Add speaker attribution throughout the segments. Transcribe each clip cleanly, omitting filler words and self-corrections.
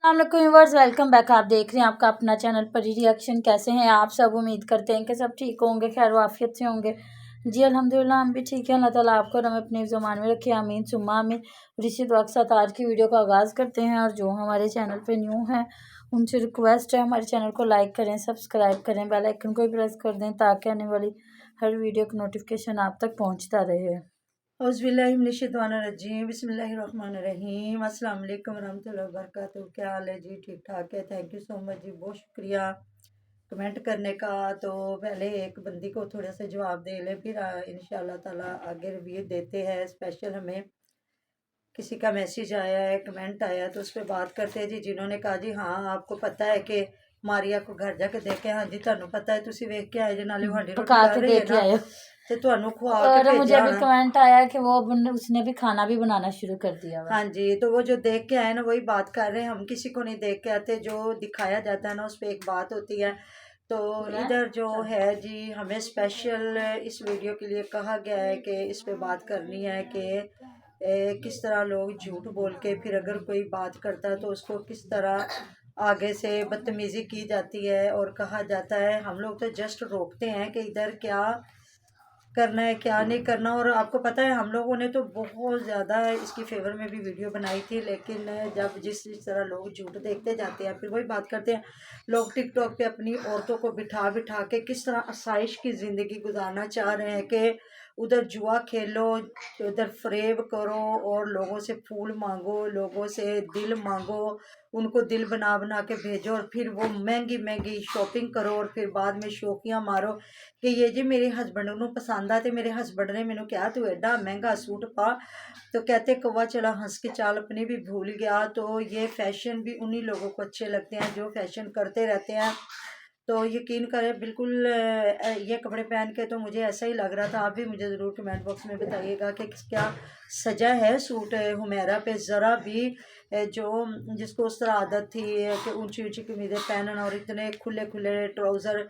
Speaker 1: Viewers, welcome back. आप देख रहे हैं आपका अपना चैनल परी रिएक्शन। कैसे हैं आप सब? उम्मीद करते हैं कि सब ठीक होंगे, खैर वाफियत से होंगे। जी अल्हम्दुलिल्लाह, हम भी ठीक हैं। अल्लाह ताला आपको और हमें अपने ज़मान में रखे, आमीन सुम्मा आमीन। इसी दुआ के साथ आज की वीडियो का आगाज़ करते हैं। और जो हमारे चैनल पे न्यू हैं उनसे रिक्वेस्ट है हमारे चैनल को लाइक करें, सब्सक्राइब करें, बेल आइकन को भी प्रेस कर दें ताकि आने वाली हर वीडियो की नोटिफिकेशन आप तक पहुँचता रहे।
Speaker 2: औज़ुबिल्लाहिमिनश्शैतानिर्रजीम बिस्मिल्लाहिर्रहमानिर्रहीम अस्सलाम वालेकुम रहमतुल्लाहि व बरकातहू। क्या हाल है जी? ठीक ठाक है। थैंक यू सो मच जी, बहुत शुक्रिया कमेंट करने का। तो पहले एक बंदी को थोड़ा सा जवाब दे लें, फिर इंशाल्लाह ताला आगे रिव्यू देते हैं। स्पेशल हमें किसी का मैसेज आया है, कमेंट आया, तो उस पर बात करते हैं जी। जिन्होंने कहा जी हाँ आपको पता है कि मारिया को घर जाके देखे। हाँ जी, तुहानू पता है, तुसी वेख के आए जे, नाले हांडी रोटी
Speaker 1: पका
Speaker 2: कर
Speaker 1: के
Speaker 2: रही
Speaker 1: दे
Speaker 2: है
Speaker 1: के
Speaker 2: ना,
Speaker 1: आए।
Speaker 2: तो तुहानू खुआ के
Speaker 1: और मुझे
Speaker 2: भेजा
Speaker 1: अभी
Speaker 2: होना।
Speaker 1: कमेंट आया कि उसने भी खाना भी बनाना शुरू कर दिया हुआ।
Speaker 2: हाँ जी, तो वो जो देख के आए ना वही बात कर रहे हैं। हम किसी को नहीं देख के आते, जो दिखाया जाता है ना उस पर एक बात होती है। तो इधर जो है जी, हमें स्पेशल इस वीडियो के लिए कहा गया है कि इस पे बात करनी है कि किस तरह लोग झूठ बोल के फिर अगर कोई बात करता है तो उसको किस तरह आगे से बदतमीजी की जाती है और कहा जाता है। हम लोग तो जस्ट रोकते हैं कि इधर क्या करना है क्या नहीं करना। और आपको पता है हम लोगों ने तो बहुत ज़्यादा इसकी फेवर में भी वीडियो बनाई थी, लेकिन जब जिस तरह लोग झूठ देखते जाते हैं फिर वही बात करते हैं। लोग टिकटॉक पे अपनी औरतों को बिठा बिठा के किस तरह आसाइश की ज़िंदगी गुजारना चाह रहे हैं कि उधर जुआ खेलो, उधर फरेब करो और लोगों से फूल मांगो, लोगों से दिल मांगो, उनको दिल बना बना के भेजो और फिर वो महंगी महंगी शॉपिंग करो और फिर बाद में शौकियाँ मारो कि ये जी मेरे हस्बैंड ਨੂੰ पसंद आ, तो मेरे हस्बैंड ने मैंने कहा तू एडा महंगा सूट पा। तो कहते कौवा चला हंस के चाल अपनी भी भूल गया। तो ये फैशन भी उन्हीं लोगों को अच्छे लगते हैं जो फैशन करते रहते हैं। तो यकीन करें बिल्कुल ये कपड़े पहन के तो मुझे ऐसा ही लग रहा था। आप भी मुझे ज़रूर कमेंट बॉक्स में बताइएगा कि क्या सजा है सूट हुमैरा पे। ज़रा भी जो जिसको उस तरह आदत थी कि ऊंची ऊंची कमीज़ें पहनना और इतने खुले खुले ट्राउज़र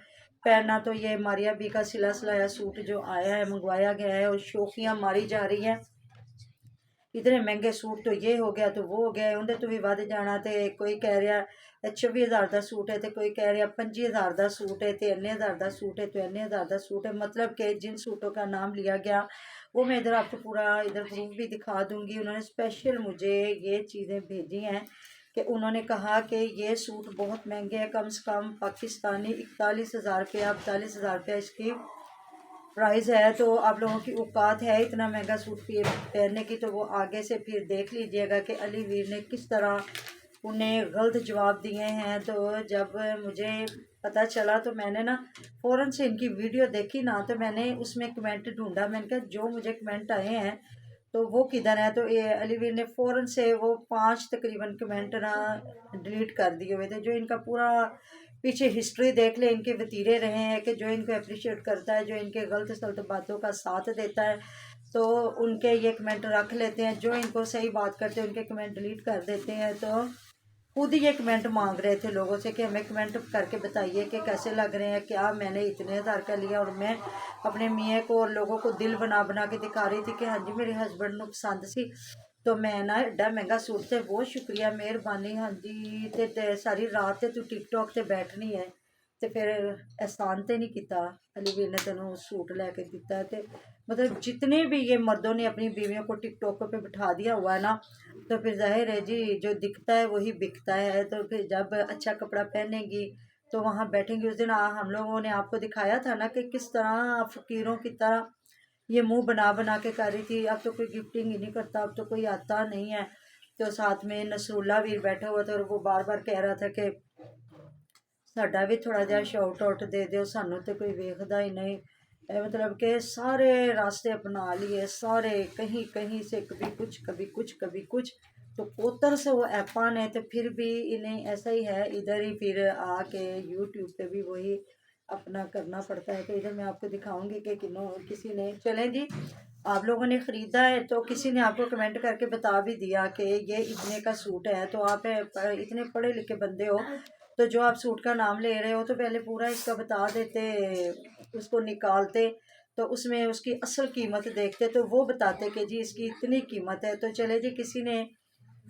Speaker 2: पहनना, तो ये मारिया बी का सिला सिलाया सूट जो आया है, मंगवाया गया है और शोखियाँ मारी जा रही हैं। इतने महंगे सूट, तो ये हो गया तो वो हो गया, उन्हें तो भी वध जाना। तो कोई कह रहा 26,000 का सूट है, तो कोई कह रहा 25,000 का सूट है, तो इन्ने हज़ार का सूट है, तो इन्ने हज़ार का सूट है। मतलब कि जिन सूटों का नाम लिया गया वो मैं इधर आपको पूरा इधर प्रूफ भी दिखा दूंगी। उन्होंने स्पेशल मुझे ये चीज़ें भेजी हैं कि उन्होंने कहा कि ये सूट बहुत महंगे हैं, कम से कम पाकिस्तानी 41,000 रुपया 42,000 रुपया इसकी प्राइस है। तो आप लोगों की औकात है इतना महंगा सूट पहनने की, तो वो आगे से फिर देख लीजिएगा कि अली वीर ने किस तरह उन्हें गलत जवाब दिए हैं। तो जब मुझे पता चला तो मैंने ना फ़ौरन से इनकी वीडियो देखी ना, तो मैंने उसमें कमेंट ढूंढा। मैंने कहा जो मुझे कमेंट आए हैं तो वो किधर है। तो ये अली वीर ने फ़ौरन से वो 5 तकरीबन कमेंट ना डिलीट कर दिए हुए थे। जो इनका पूरा पीछे हिस्ट्री देख ले, इनके वतीरे रहे हैं कि जो इनको अप्रिशिएट करता है, जो इनके गलत सलत बातों का साथ देता है, तो उनके ये कमेंट रख लेते हैं। जो इनको सही बात करते हैं उनके कमेंट डिलीट कर देते हैं। तो खुद ये कमेंट मांग रहे थे लोगों से कि हमें कमेंट करके बताइए कि कैसे लग रहे हैं, क्या मैंने इतने हज़ार का लिया और मैं अपने मियाँ को और लोगों को दिल बना बना के दिखा रही थी कि हाँ जी मेरे हस्बैंड को पसंद सी, तो मैं ना एडा महंगा सूट से बहुत शुक्रिया मेहरबानी। हाँ जी, ते सारी रात तू टिकटॉक से बैठनी है तो फिर एहसान तो नहीं किया, अली वीर ने तेनों सूट लैके दिता। तो मतलब जितने भी ये मर्दों ने अपनी बीवियों को टिकटॉक पे बिठा दिया हुआ है ना, तो फिर जाहिर है जी जो दिखता है वही बिकता है। तो फिर जब अच्छा कपड़ा पहनेगी तो वहाँ बैठेंगी। उस दिन हम लोगों ने आपको दिखाया था ना कि किस तरह फ़कीरों की तरह ये मुंह बना बना के कर रही थी। अब तो कोई गिफ्टिंग ही नहीं करता, अब तो कोई आता नहीं है। तो साथ में नसरुल्ला वीर बैठा हुआ था और वो बार बार कह रहा था कि साडा भी थोड़ा जहा शाउट आउट दे दो, सानू तो कोई वेखदा ही नहीं। मतलब कि सारे रास्ते अपना लिए सारे, कहीं कहीं से कभी कुछ कभी कुछ कभी कुछ। तो कोतर से वो ऐपा ने, तो फिर भी इन्हें ऐसा ही है, इधर ही फिर आके यूट्यूब पे भी वही अपना करना पड़ता है। तो इधर मैं आपको दिखाऊंगी कि किसी ने, चलें जी, आप लोगों ने ख़रीदा है तो किसी ने आपको कमेंट करके बता भी दिया कि ये इतने का सूट है। तो आप इतने पढ़े लिखे बंदे हो, तो जो आप सूट का नाम ले रहे हो तो पहले पूरा इसका बता देते, उसको निकालते तो उसमें उसकी असल कीमत देखते, तो वो बताते कि जी इसकी इतनी कीमत है। तो चले जी, किसी ने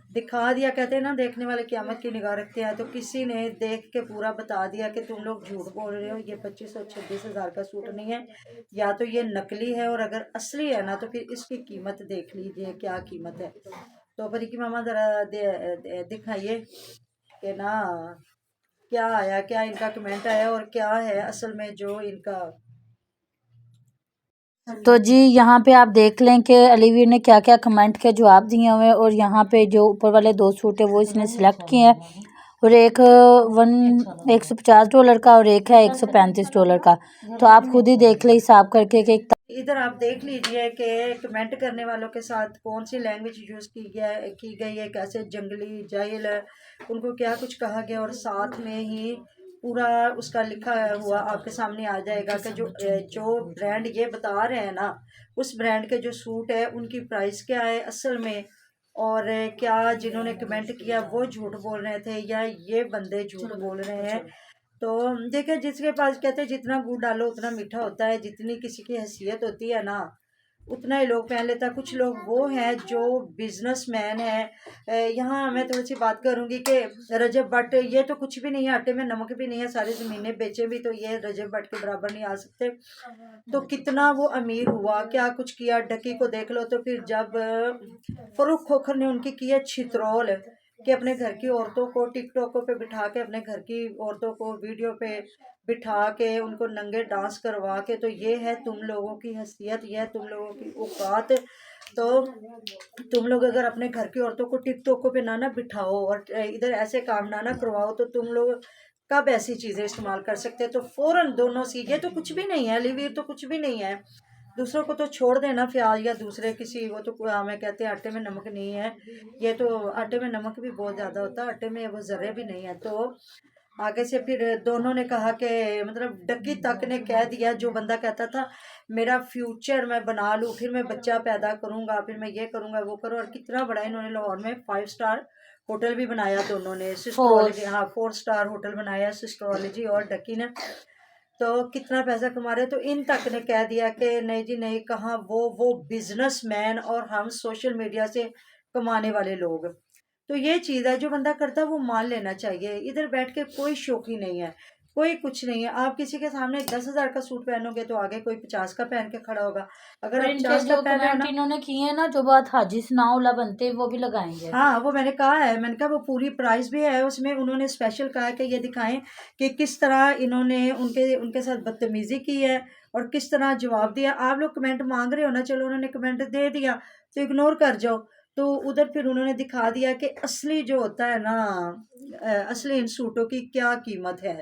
Speaker 2: दिखा दिया, कहते हैं ना देखने वाले क़यामत की निगाह रखते हैं, तो किसी ने देख के पूरा बता दिया कि तुम लोग झूठ बोल रहे हो, ये 25-26 हज़ार का सूट नहीं है, या तो ये नकली है, और अगर असली है ना तो फिर इसकी कीमत देख लीजिए क्या कीमत है। तो परी की मामा ज़रा दिखाइए कि ना क्या आया, क्या इनका कमेंट आया और क्या है असल में जो इनका।
Speaker 1: तो जी यहाँ पे आप देख लें कि अलीवीर ने क्या क्या कमेंट के जवाब दिए हुए हैं, और यहाँ पे जो ऊपर वाले 2 सूट है वो इसने सिलेक्ट किए हैं, और एक $150 का और एक है $135 का। तो आप खुद ही देख लें हिसाब करके कि
Speaker 2: इधर आप देख लीजिए कि कमेंट करने वालों के साथ कौन सी लैंग्वेज यूज़ की गई है, कैसे जंगली जाहिल है उनको क्या कुछ कहा गया, और साथ में ही पूरा उसका लिखा हुआ आपके सामने आ जाएगा कि जो ब्रांड ये बता रहे हैं ना, उस ब्रांड के जो सूट है उनकी प्राइस क्या है असल में, और क्या जिन्होंने कमेंट किया वो झूठ बोल रहे थे या ये बंदे झूठ बोल रहे हैं। तो देखिए, जिसके पास कहते हैं जितना गुड़ डालो उतना मीठा होता है, जितनी किसी की हैसियत होती है ना उतना ही लोग पहन लेता है। कुछ लोग वो हैं जो बिजनेसमैन है। यहाँ मैं थोड़ी सी बात करूँगी कि रजब भट्ट ये तो कुछ भी नहीं है, आटे में नमक भी नहीं है, सारी ज़मीनें बेचे भी तो ये रजब भट्ट के बराबर नहीं आ सकते। तो कितना वो अमीर हुआ, क्या कुछ किया, डकी को देख लो। तो फिर जब फरूख खोखर ने उनकी की है छित्रौल कि अपने घर की औरतों को टिकटॉकों पे बिठा के, अपने घर की औरतों को वीडियो पे बिठा के उनको नंगे डांस करवा के, तो ये है तुम लोगों की हैसियत, ये है तुम लोगों की औकात। तो तुम लोग अगर अपने घर की औरतों को टिकटॉकों पे ना बिठाओ और इधर ऐसे काम ना करवाओ, तो तुम लोग कब ऐसी चीज़ें इस्तेमाल कर सकते हैं। तो फ़ौरन दोनों सीखे, तो कुछ भी नहीं है अलीवीर, तो कुछ भी नहीं है। दूसरों को तो छोड़ देना फ़ियाल या दूसरे किसी, वो तो हमें कहते हैं आटे में नमक नहीं है, ये तो आटे में नमक भी बहुत ज़्यादा होता है, आटे में वो ज़र्रे भी नहीं है। तो आगे से फिर दोनों ने कहा कि मतलब डक्की तक ने कह दिया, जो बंदा कहता था मेरा फ्यूचर मैं बना लूँ, फिर मैं बच्चा पैदा करूँगा, फिर मैं ये करूँगा वो करूँ, और कितना बड़ा इन्होंने लाहौर में 5 स्टार होटल भी बनाया दोनों ने, सिस्ट्रोलॉजी, हाँ 4 स्टार होटल बनाया सिस्ट्रोलॉजी और डक्की ने। तो कितना पैसा कमा रहे, तो इन तक ने कह दिया कि नहीं जी नहीं, कहाँ वो बिजनेसमैन और हम सोशल मीडिया से कमाने वाले लोग। तो ये चीज़ है, जो बंदा करता है वो मान लेना चाहिए। इधर बैठ के कोई शौकी नहीं है, कोई कुछ नहीं है। आप किसी के सामने 10,000 का सूट पहनोगे तो आगे कोई 50 का पहन के खड़ा होगा। अगर आप 50 का पहन रहे हो ना,
Speaker 1: इन्होंने किए हैं ना, जो बात हाजी सनाउल्लाह बनते हैं वो भी लगाएंगे।
Speaker 2: हाँ वो मैंने कहा है, मैंने कहा वो पूरी प्राइस भी है उसमें, उन्होंने स्पेशल कहा है कि ये दिखाएं कि किस तरह इन्होंने उनके साथ बदतमीजी की है और किस तरह जवाब दिया। आप लोग कमेंट मांग रहे हो ना, चलो उन्होंने कमेंट दे दिया तो इग्नोर कर जाओ। तो उधर फिर उन्होंने दिखा दिया कि असली जो होता है ना, असली इन सूटों की क्या कीमत है।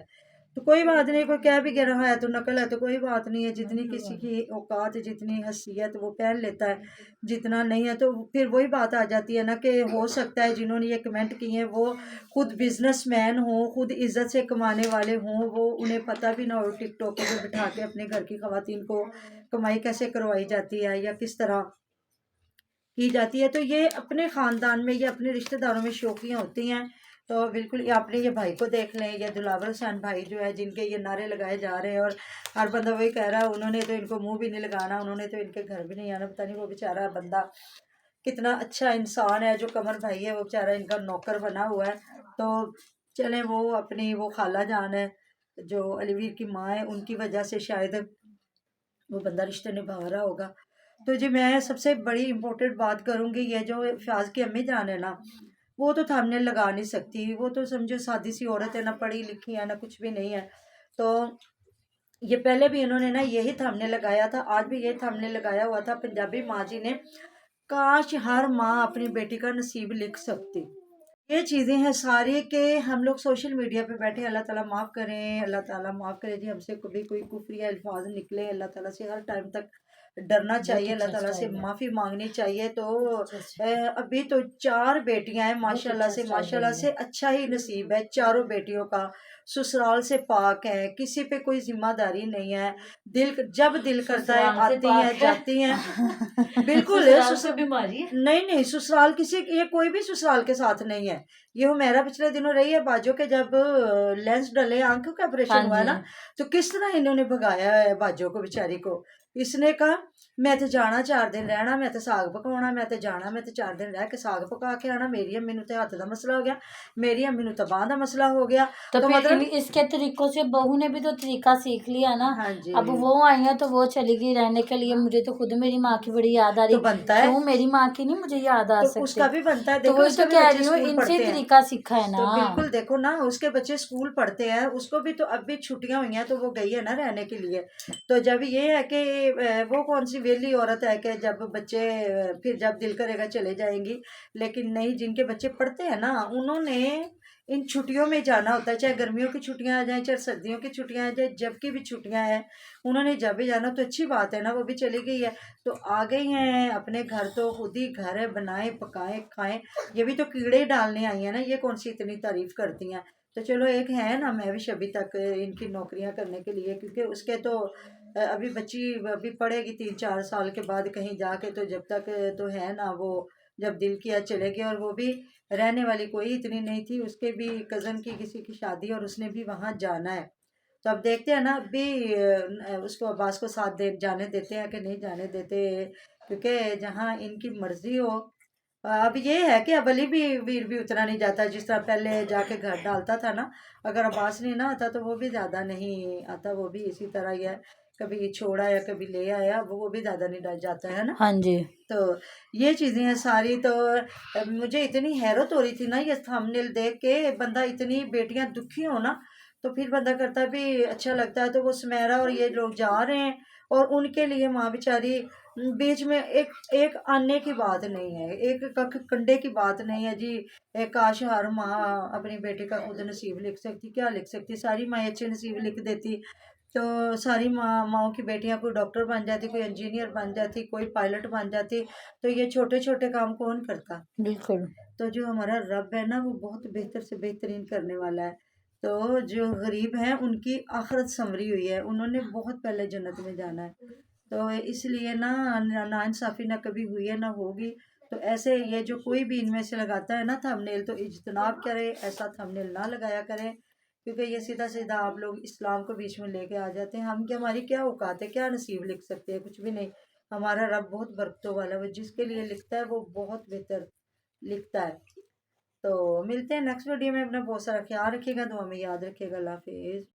Speaker 2: तो कोई बात नहीं, कोई कह भी कह रहा है तो नकल है तो कोई बात नहीं है, जितनी किसी की औकात, जितनी हैसियत वो पहन लेता है, जितना नहीं है। तो फिर वही बात आ जाती है ना कि हो सकता है जिन्होंने ये कमेंट किए हैं वो खुद बिजनेसमैन हों, खुद इज्जत से कमाने वाले हों, वो उन्हें पता भी ना हो टिकटॉक पे बिठा के अपने घर की खवातीन को कमाई कैसे करवाई जाती है या किस तरह की जाती है। तो ये अपने ख़ानदान में, ये अपने रिश्तेदारों में शौकियाँ होती हैं। तो बिल्कुल ये आपने ये भाई को देख लें, ये दिलावर हुसैन भाई जो है, जिनके ये नारे लगाए जा रहे हैं, और हर बंदा वही कह रहा है उन्होंने तो इनको मुंह भी नहीं लगाना, उन्होंने तो इनके घर भी नहीं आना। पता नहीं वो बेचारा बंदा कितना अच्छा इंसान है, जो कमर भाई है वो बेचारा इनका नौकर बना हुआ है। तो चलें, वो अपनी वो खाला जान है जो अलीवीर की माँ है, उनकी वजह से शायद वो बंदा रिश्ते निभा रहा होगा। तो जी मैं सबसे बड़ी इम्पोर्टेंट बात करूँगी, ये जो फ़याज़ की अम्मी जान है ना, वो तो थंबनेल लगा नहीं सकती, वो तो समझो सादी सी औरत है, ना पढ़ी लिखी है, ना कुछ भी नहीं है। तो ये पहले भी इन्होंने ना यही थंबनेल लगाया था, आज भी यही थंबनेल लगाया हुआ था पंजाबी माँ जी ने, काश हर माँ अपनी बेटी का नसीब लिख सकती। ये चीज़ें हैं सारी के हम लोग सोशल मीडिया पे बैठे, अल्लाह ताला माफ़ करें, अल्लाह ताला माफ़ करे जी, हमसे कभी कोई कुफ्री या अल्फाज निकले, अल्लाह ताला से हर टाइम तक डरना चाहिए, अल्लाह ताला से माफ़ी मांगनी चाहिए। तो अभी तो 4 बेटियां हैं माशाल्लाह से अच्छा ही नसीब है चारों बेटियों का, ससुराल से पाक है, किसी पे कोई जिम्मेदारी नहीं है, जब दिल करता है आती हैं जाती हैं। बिल्कुल बीमारी नहीं, ससुराल किसी, ये कोई भी ससुराल के साथ नहीं है। ये हुमैरा पिछले दिनों रही है बाजो के, जब लेंस डले, आंखों का ऑपरेशन हुआ है ना, तो किस तरह इन्होंने भगाया है बाजो को बेचारी को, इसने कहा मैं तो जाना 4 दिन रहना, मैं तो साग पकाना, मैं तो जाना, मैं तो 4 दिन रह के साग पका के आना, मेरी अम्मी नूं ते हत्थ दा मसला हो गया, मेरी अम्मी नूं तो बांह दा मसला हो गया।
Speaker 1: तो फिर
Speaker 2: मतलब
Speaker 1: इसके तरीकों से बहू ने भी तो तरीका सीख लिया ना।
Speaker 2: हाँ जी,
Speaker 1: अब वो आई है तो वो चली गई रहने के लिए, मुझे तो खुद मेरी माँ की बड़ी याद आ
Speaker 2: तो
Speaker 1: रही,
Speaker 2: बनता है,
Speaker 1: क्यों मेरी माँ की नहीं मुझे याद आ
Speaker 2: तो
Speaker 1: सकती।
Speaker 2: उसका भी बनता है,
Speaker 1: तो
Speaker 2: देखो
Speaker 1: वही
Speaker 2: उसके
Speaker 1: तो
Speaker 2: भी
Speaker 1: कह
Speaker 2: बच्चे
Speaker 1: रही हूँ,
Speaker 2: स्कूल
Speaker 1: इनसे
Speaker 2: पढ़ते
Speaker 1: ही
Speaker 2: हैं।
Speaker 1: तरीका सीखा है ना।
Speaker 2: तो बिल्कुल देखो ना, उसके बच्चे स्कूल पढ़ते हैं, उसको भी तो अब भी छुट्टियां हुई हैं तो वो गई है ना रहने के लिए। तो जब ये है कि वो कौन सी वेली औरत है कि जब बच्चे फिर जब दिल करेगा चले जाएंगी, लेकिन नहीं, जिनके बच्चे पढ़ते हैं ना उन्होंने इन छुट्टियों में जाना होता है, चाहे गर्मियों की छुट्टियां आ जाए, चाहे सर्दियों की छुट्टियां आ जाए, जबकि भी छुट्टियां हैं उन्होंने जब भी जाना। तो अच्छी बात है ना, वो भी चली गई है तो आ गई हैं अपने घर, तो खुद ही घर है, बनाए पकाए खाएं। ये भी तो कीड़े ही डालने आई है ना, ये कौन सी इतनी तारीफ करती हैं। तो चलो एक है ना, मैं भी अभी तक इनकी नौकरियां करने के लिए, क्योंकि उसके तो अभी बच्ची अभी पढ़ेगी 3-4 साल के बाद कहीं जाके, तो जब तक तो है ना वो, जब दिल किया चलेगी। और वो भी रहने वाली कोई इतनी नहीं थी, उसके भी कज़न की किसी की शादी और उसने भी वहाँ जाना है। तो अब देखते हैं ना, अभी उसको अब्बास को साथ दे जाने देते हैं कि नहीं जाने देते, क्योंकि जहाँ इनकी मर्जी हो। अब ये है कि अब अली भी वीर भी उतना नहीं जाता जिस तरह पहले जाके घर डालता था ना। अगर अब्बास नहीं ना आता तो वो भी ज़्यादा नहीं आता, वो भी इसी तरह ही है, कभी छोड़ा या कभी ले आया, वो भी ज़्यादा नहीं डर जाता है ना।
Speaker 1: हाँ जी।
Speaker 2: तो ये चीज़ें हैं सारी। तो मुझे इतनी हैरत हो रही थी ना ये थंबनेल देख के, बंदा इतनी बेटियां दुखी हो ना, तो फिर बंदा करता है भी अच्छा लगता है। तो वो सुमेरा और ये लोग जा रहे हैं और उनके लिए माँ बेचारी बीच में एक एक आने की बात नहीं है, एक कख कंडे की बात नहीं है जी। काश हर माँ अपनी बेटी का खुद नसीब लिख सकती, क्या लिख सकती, सारी माँ अच्छे नसीब लिख देती। तो सारी माँओं की बेटियां कोई डॉक्टर बन जाती, कोई इंजीनियर बन जाती, कोई पायलट बन जाती। तो ये छोटे छोटे काम कौन करता।
Speaker 1: बिल्कुल।
Speaker 2: तो जो हमारा रब है ना वो बहुत बेहतर से बेहतरीन करने वाला है। तो जो गरीब हैं उनकी आखिरत संवरी हुई है, उन्होंने बहुत पहले जन्नत में जाना है। तो इसलिए ना नाइंसाफ़ी ना कभी हुई है ना होगी। तो ऐसे ये जो कोई भी इनमें से लगाता है ना थंबनेल, तो इज्तनाब करे, ऐसा थंबनेल ना लगाया करें, क्योंकि ये सीधा सीधा आप लोग इस्लाम को बीच में लेके आ जाते हैं। हम क्या, हमारी क्या औकात है, क्या नसीब लिख सकते हैं, कुछ भी नहीं। हमारा रब बहुत बरकतों वाला है, वो जिसके लिए लिखता है वो बहुत बेहतर लिखता है। तो मिलते हैं नेक्स्ट वीडियो में, अपना बहुत सारा ख्याल रखिएगा, दुआ में याद रखिएगा। अल्लाह हाफिज़।